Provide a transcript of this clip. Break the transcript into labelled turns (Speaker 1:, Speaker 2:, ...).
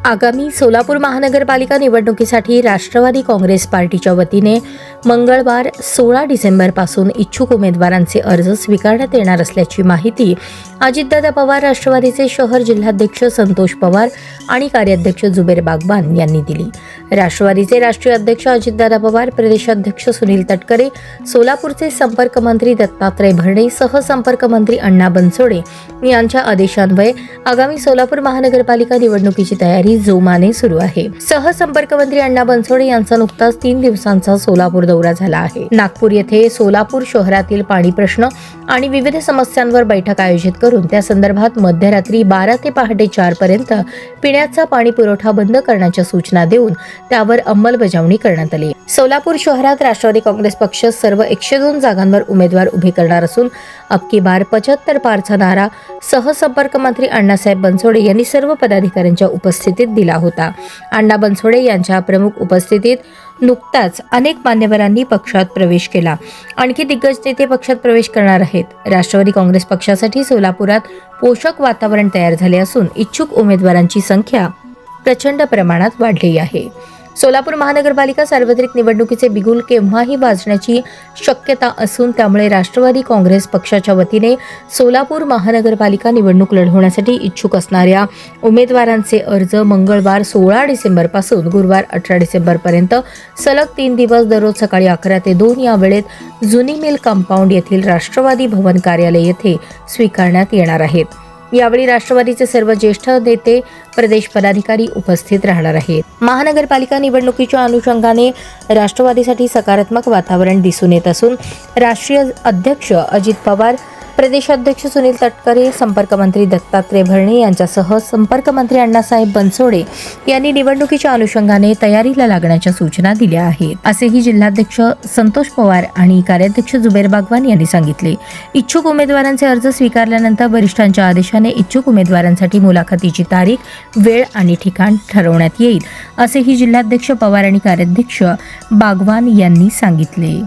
Speaker 1: आगामी सोलापूर महानगरपालिका निवडणुकीसाठी राष्ट्रवादी काँग्रेस पार्टीच्या वतीने मंगळवार 16 डिसेंबरपासून इच्छुक उमेदवारांचे अर्ज स्वीकारण्यात येणार असल्याची माहिती अजितदादा पवार, राष्ट्रवादीचे शहर जिल्हाध्यक्ष संतोष पवार आणि कार्याध्यक्ष जुबेर बागवान यांनी दिली. राष्ट्रवादीचे राष्ट्रीय अध्यक्ष अजितदादा पवार, प्रदेशाध्यक्ष सुनील तटकरे, सोलापूरचे संपर्क मंत्री दत्तात्रय भरणे, सहसंपर्क मंत्री अण्णा बनसोडे यांच्या आदेशान्वये आगामी सोलापूर महानगरपालिका निवडणुकीची तयारी जोमाने सुरू आहे. सहसंपर्क मंत्री अण्णा बनसोडे यांचा नुकताच 3 दिवसांचा सोलापूर दौरा झाला आहे. नागपूर येथे सोलापूर शहरातील पाणी प्रश्न आणि विविध समस्यांवर बैठक आयोजित करून त्या संदर्भात मध्यरात्री 12 ते पहाटे 4 पर्यंत पिण्याचा पाणी पुरवठा बंद करण्याच्या सूचना देऊन त्यावर अंमलबजावणी करण्यात आली. सोलापूर शहरात राष्ट्रवादी काँग्रेस पक्ष सर्व 102 जागांवर उमेदवार उभे करणार असून अबकी बार 75 पारचा नारा सहसंपर्क मंत्री अण्णासाहेब बनसोडे यांनी सर्व पदाधिकाऱ्यांच्या उपस्थितीत दिला होता. अण्णा बनसोडे यांच्या प्रमुख उपस्थितीत नुकताच अनेक मान्यवरांनी पक्षात प्रवेश केला. आणखी दिग्गज नेते पक्षात प्रवेश करणार आहेत. राष्ट्रवादी काँग्रेस पक्षासाठी सोलापुरात पोषक वातावरण तयार झाले असून इच्छुक उमेदवारांची संख्या प्रचंड प्रमाणात वाढली आहे. सोलापूर महानगरपालिका सार्वत्रिक निवडणुकीचे बिगुल केव्हाही वाजण्याची शक्यता असून त्यामुळे राष्ट्रवादी काँग्रेस पक्षाच्या वतीने सोलापूर महानगरपालिका निवडणूक लढवण्यासाठी इच्छुक असणाऱ्या उमेदवारांचे अर्ज मंगळवार 16 डिसेंबरपासून गुरुवार 18 डिसेंबरपर्यंत सलग 3 दिवस दररोज सकाळी 11 ते 2 या वेळेत जुनी मिल कंपाऊंड येथील राष्ट्रवादी भवन कार्यालय येथे स्वीकारण्यात येणार आहेत. यावेळी राष्ट्रवादीचे सर्व ज्येष्ठ नेते, प्रदेश पदाधिकारी उपस्थित राहणार आहेत. महानगरपालिका निवडणुकीच्या अनुषंगाने राष्ट्रवादीसाठी सकारात्मक वातावरण दिसून येत असून राष्ट्रीय अध्यक्ष अजित पवार, प्रदेशाध्यक्ष सुनील तटकरे, संपर्क मंत्री दत्तात्रय भरणे यांच्यासह संपर्क मंत्री अण्णासाहेब बनसोडे यांनी निवडणुकीच्या अनुषंगाने तयारीला लागण्याच्या सूचना दिल्या आहेत, असेही जिल्हाध्यक्ष संतोष पवार आणि कार्याध्यक्ष जुबेर बागवान यांनी सांगितले. इच्छुक उमेदवारांचे अर्ज स्वीकारल्यानंतर वरिष्ठांच्या आदेशाने इच्छुक उमेदवारांसाठी मुलाखतीची तारीख, वेळ आणि ठिकाण ठरवण्यात येईल, असेही जिल्हाध्यक्ष पवार आणि कार्याध्यक्ष बागवान यांनी सांगितले.